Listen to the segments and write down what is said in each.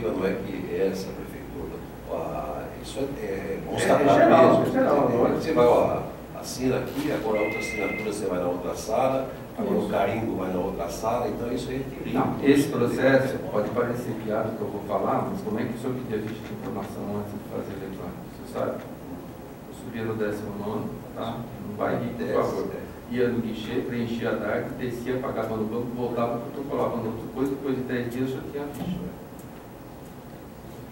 Não é que essa prefeitura, isso é constatado mesmo. Você vai, assina aqui, agora a outra assinatura você vai na outra sala, agora o carimbo vai na outra sala, então isso é equilíbrio. Não, esse processo pode parecer piada que eu vou falar, mas como é que o senhor pedia ficha de informação antes de fazer eletrônico? Você sabe? Eu subia no 19º, tá? Não vai rir, por favor. Ia no guichê, preenchia a DARC, descia, pagava no banco, voltava, protocolava no outro coisa, depois de 10 dias eu já tinha a ficha.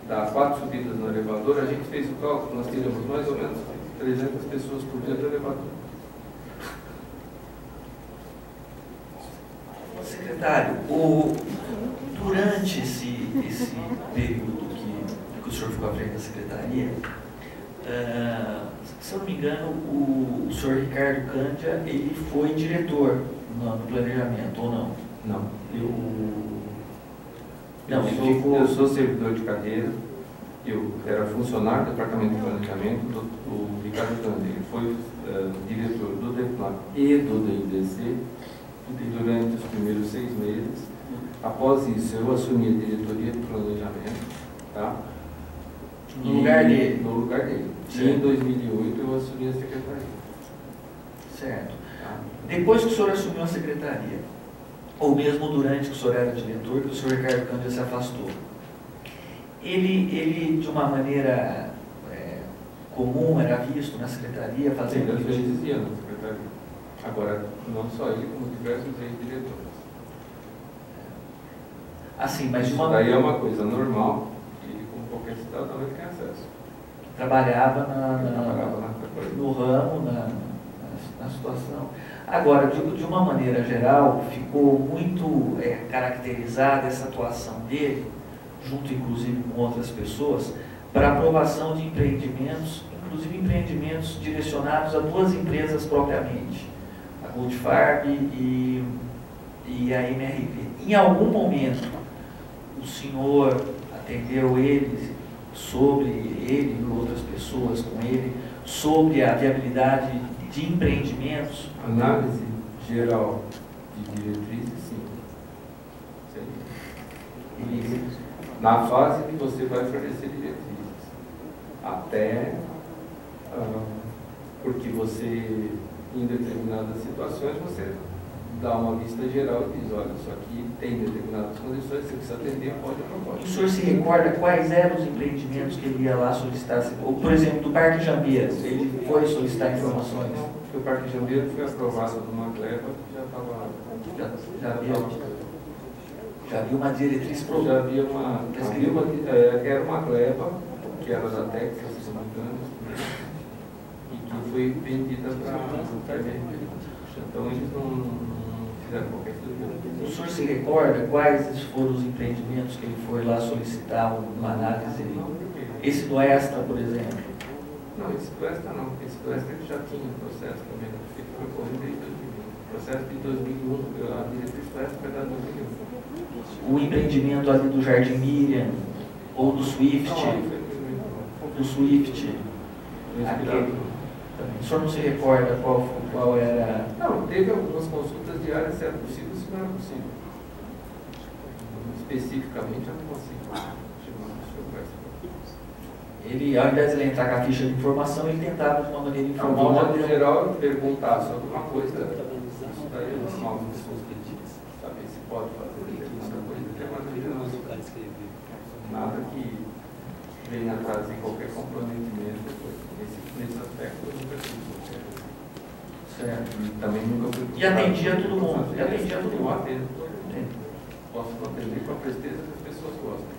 Das 4 subidas no elevador, a gente fez o cálculo, nós teríamos mais ou menos 300 pessoas por dia do elevador. Secretário, durante esse período que o senhor ficou à frente da secretaria, se eu não me engano, o senhor Ricardo Cândia, ele foi diretor no planejamento, ou não? Não, eu sou servidor de carreira, eu era funcionário do Departamento de Planejamento do Ricardo Cândia. Ele foi diretor do DEPLAN e do DIDC durante os primeiros 6 meses. Após isso, eu assumi a diretoria de planejamento, tá? No lugar dele? No lugar dele. E em 2008 eu assumi a secretaria. Certo. Tá? Depois que o senhor assumiu a secretaria, ou mesmo durante que o senhor era diretor, que o senhor Ricardo Cândia se afastou, ele de uma maneira comum, era visto na secretaria, fazendo... Sim, ele existia na secretaria. Agora, não só ele, como diversos ex-diretores. Assim, mas de Isso uma... daí é uma coisa normal, e como qualquer cidadão ele tem acesso. Trabalhava no ramo, na situação. Agora, de uma maneira geral, ficou muito caracterizada essa atuação dele, junto inclusive com outras pessoas, para aprovação de empreendimentos, inclusive empreendimentos direcionados a 2 empresas propriamente, a Goldfarb e a MRV. Em algum momento, o senhor atendeu ele e outras pessoas com ele, sobre a viabilidade de empreendimentos? Análise geral de diretrizes, sim. E na fase que você vai fornecer diretrizes, até porque você, em determinadas situações, você dá uma vista geral e diz, olha, isso aqui tem determinadas condições, você precisa atender, pode ou não pode. O senhor se recorda quais eram os empreendimentos que ele ia lá solicitar? Ou, por exemplo, do Parque Jambeiras, ele foi solicitar informações? O Parque Jambeiras foi aprovado numa gleba que já estava... Já havia uma diretriz pronta. Já havia era uma gleba, que era da Texas, se não me engano, e que foi vendida para a MRV. Então eles não fizeram qualquer coisa. O senhor se recorda quais foram os empreendimentos que ele foi lá solicitar uma análise? Esse do Extra, por exemplo? Não, esse do Extra não. Esse do Extra ele já tinha um processo também, que foi corrido em 2001. O processo de 2001, a diretriz do Extra foi da 2001. O empreendimento ali do Jardim Miriam, ou do Swift? Não, do Swift. O senhor não se recorda qual era? Não, teve algumas consultas diárias se era possível ou se não era possível. Especificamente eu não consigo. Ele, ao invés de ele entrar com a ficha de informação, ele tentava de uma maneira informal. De modo geral, perguntar sobre uma coisa, isso daí é normal, as pessoas pedidas, saber se pode fazer essa coisa, que é uma maneira nada que venha trazer qualquer comprometimento nesse aspecto, eu nunca tive. Certo. Também nunca fui. E atendia todo mundo. E atendia todo mundo. Atendo. Posso atender com a presteza que as pessoas gostam.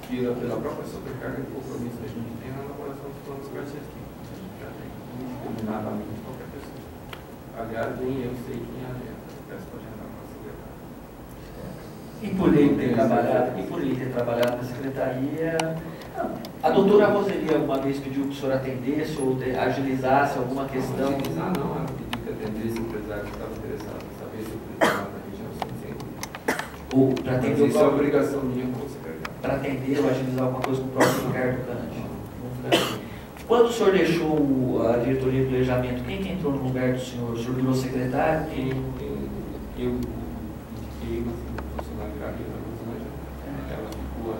Pela própria sobrecarga de compromisso que a gente tem na elaboração dos planos característicos. A gente já tem indiscriminadamente qualquer pessoa. Aliás, nem eu sei quem agenda. Peço para agendar com a secretária. E por ele ter trabalhado na secretaria, a doutora Roseli alguma vez pediu que o senhor atendesse ou agilizasse alguma questão? Não, agilizar não, ela pediu que atendesse o empresário que estava interessado em saber se o presidente da região se entende. Ou para atender isso é obrigação minha como secretário. Para atender ou agilizar alguma coisa com o próprio Ricardo Cândia. Quando o senhor deixou a diretoria de planejamento, quem que entrou no lugar do senhor? O senhor virou secretário? Eu indiquei uma funcionária da Rosângela, ela ficou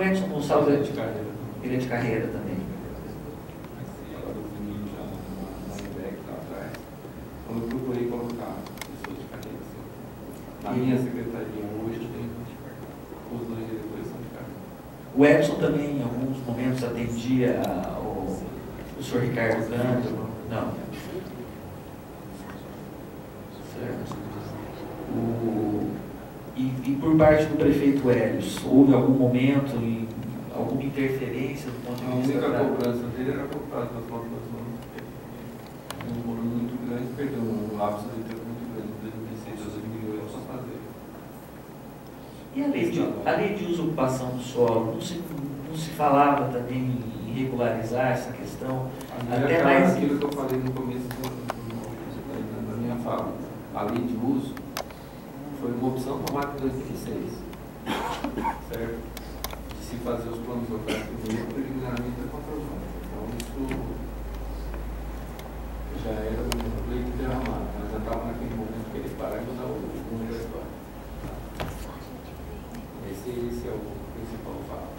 Edson Gonçalves Ele é de carreira. ele é de carreira também. Agora os meninos já na IBEC lá atrás, quando eu procurei colocar pessoas de carreira, assim, na minha secretaria hoje eu tenho 20 carreiras. Os dois diretores são de carreira. O Edson também, em alguns momentos, atendia o senhor Ricardo Cândido. Não. Certo. E por parte do prefeito Helios, houve algum momento, alguma interferência do ponto A de vista única cobrança dele era por causa das notas um volume muito grande, perdeu um lapso de tempo muito grande, de 2016 a 2008 para fazer. E a lei de uso e ocupação do solo, não se falava também em regularizar essa questão? Até mais aquilo que eu falei no começo da minha fala. A lei de uso foi uma opção tomada em 2006, certo? De se fazer os planos locais primeiro, preliminarmente da controle. Então isso já era um leite derramado, mas já estava naquele momento que ele parar e mudar o rumo da história. Esse é o principal fato.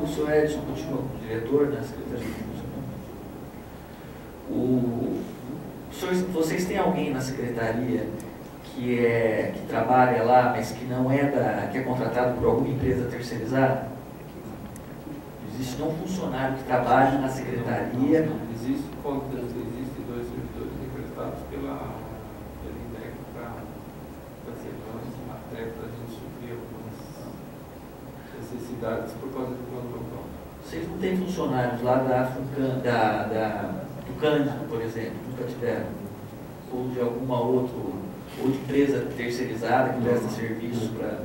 o senhor Edson continua como diretor da Secretaria de Funcionamento. Vocês têm alguém na secretaria que trabalha lá, mas que não que é contratado por alguma empresa terceirizada? Existe um funcionário que trabalha na secretaria? Existem dois servidores emprestados pela INDEC para até para a gente suprir algumas necessidades por causa do plano local. Vocês não têm funcionários lá do Cândido, por exemplo, nunca tiveram? Ou de alguma outra, ou de empresa terceirizada que presta serviço para...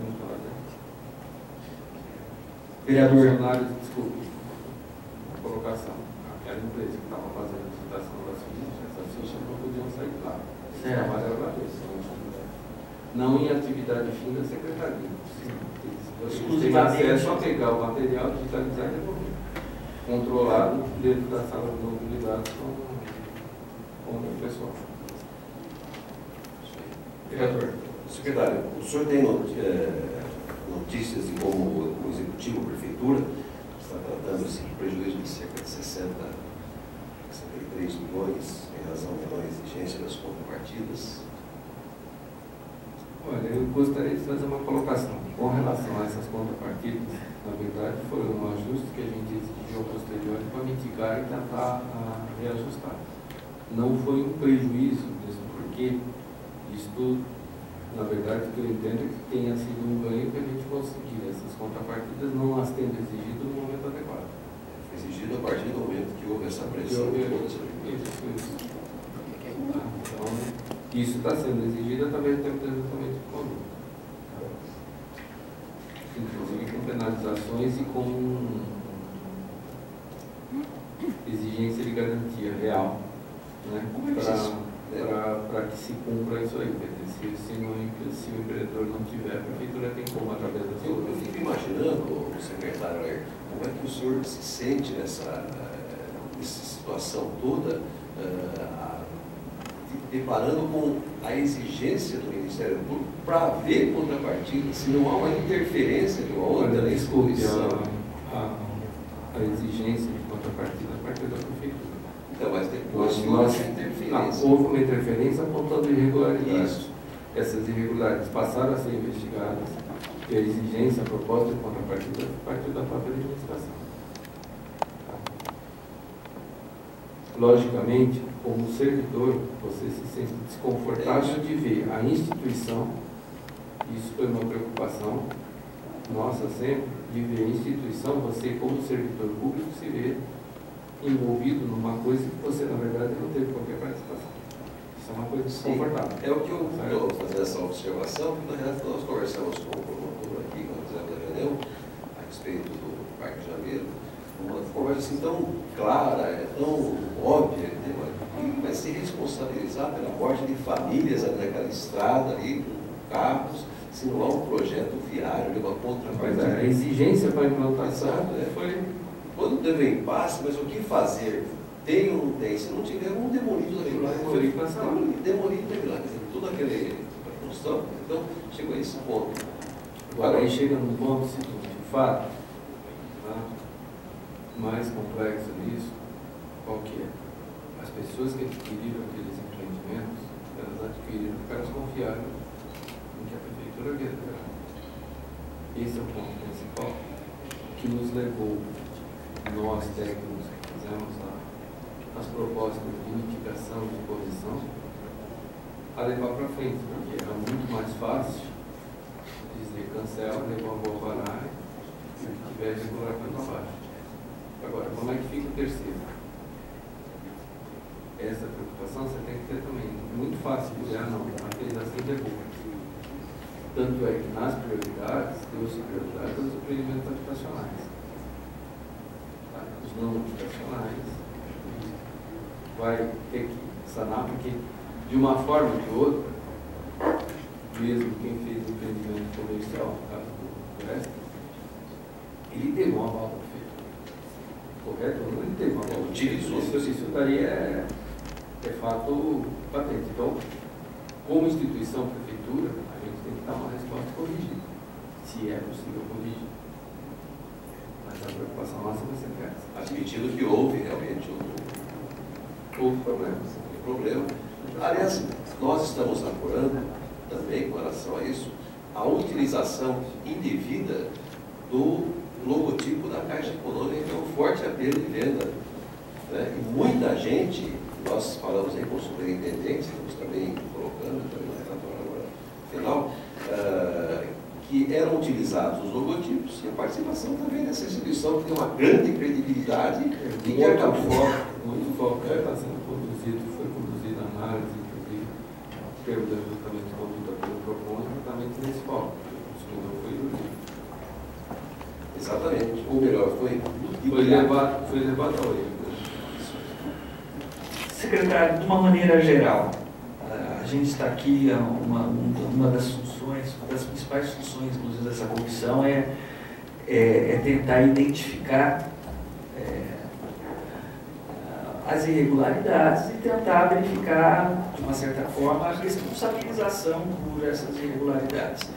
Vereador. Funcionários, desculpe, colocação. Aquela empresa que estava fazendo a licitação das fichas, essas fichas não podiam sair de lá. Certo. Trabalharam lá dentro. Não em atividade fim da secretaria. Eles têm acesso a pegar o material, digitalizar e devolver. Controlado dentro da sala de mobilidade com o pessoal. Vereador. Secretário, o senhor tem notícias de como o Executivo, a Prefeitura, está tratando esse prejuízo de cerca de 63 milhões em razão da não exigência das contrapartidas? Olha, eu gostaria de fazer uma colocação. Com relação a essas contrapartidas, na verdade, foi um ajuste que a gente exigiu posterior para mitigar e tentar reajustar. Não foi um prejuízo, mesmo porque isto, na verdade, o que eu entendo é que tenha sido um ganho que a gente conseguir. Essas contrapartidas não as tendo exigido no momento adequado. Foi exigido a partir do momento que houve essa pressão. Então, isso está sendo exigido através do tempo de exatamente de conduta. Inclusive com penalizações e com exigência de garantia real, né? Para que se cumpra isso aí. Se o empreendedor não tiver, a prefeitura tem como através da sua. Eu fico imaginando, secretário, como é que o senhor se sente nessa situação toda, deparando com a exigência do Ministério Público para haver contrapartida, se não há uma interferência de uma outra na exposição. A exigência de contrapartida a partir da prefeitura. Então, mas depois houve interferência. Houve uma interferência apontando irregularidades. Essas irregularidades passaram a ser investigadas e a exigência, a proposta de contrapartida partiu da própria administração. Logicamente, como servidor, você se sente desconfortável de ver a instituição, isso foi uma preocupação nossa sempre, de ver a instituição, você como servidor público se vê envolvido numa coisa que você, na verdade, não teve qualquer participação. Isso é uma coisa desconfortável. É o que eu estou fazendo essa observação, porque na realidade nós conversamos com o promotor aqui, quando fizemos a reunião, a respeito do Parque Janeiro, uma conversa assim tão clara, tão óbvia, que vai se responsabilizar pela morte de famílias ali naquela estrada ali, com carros, se não há um projeto viário, de uma contrapartida. A exigência para a implantação foi quando teve impasse, mas o que fazer? Tem ou não tem? Se não tiver, vamos demolir tudo aquilo lá. Demolir tudo lá, toda aquela construção. Então, chegou a esse ponto. Agora, aí chega num ponto seguinte, de fato, mais complexo nisso, qual que é? As pessoas que adquiriram aqueles empreendimentos, elas adquiriram porque elas confiaram em que a prefeitura havia liberado. Esse é o ponto principal que nos levou, nós técnicos que fizemos as propostas de mitigação de imposição, a levar para frente, porque era muito mais fácil dizer cancela, levar uma boa parada e o que tiver regular para baixo. Agora, como é que fica o terceiro? Essa preocupação você tem que ter também. Muito fácil dizer, não, a autorização é boa. Tanto é que nas prioridades, deu-se prioridade aos empreendimentos habitacionais. Tá? Os não habitacionais vai ter que sanar, porque de uma forma ou de outra, mesmo quem fez o empreendimento comercial, no caso do Oeste, ele teve uma aval da prefeitura. Correto? Ele teve uma aval. Utilizou. Isso daí é fato patente. Então, como instituição prefeitura, a gente tem que dar uma resposta corrigida, se é possível corrigir. Mas a preocupação nossa vai ser essa. Admitindo que houve realmente houve problemas. Problema. Aliás, nós estamos apurando também, com relação a isso, a utilização indevida do logotipo da Caixa Econômica, que é um forte apelo de venda. Né? E muita gente, nós falamos aí com o superintendente, estamos também colocando no relatório agora final, que eram utilizados os logotipos e a participação também dessa instituição, que tem uma grande credibilidade e que acabou. Muito foco está sendo conduzido, foi conduzida a análise, inclusive, o termo de ajustamento de conduta pelo PROCON, exatamente nesse foco. O consumidor foi iludido. Exatamente. Ou melhor, foi levado ao erro. Secretário, de uma maneira geral, a gente está aqui, uma das funções, uma das principais funções, inclusive, dessa comissão é tentar identificar as irregularidades e tentar verificar, de uma certa forma, a responsabilização por essas irregularidades.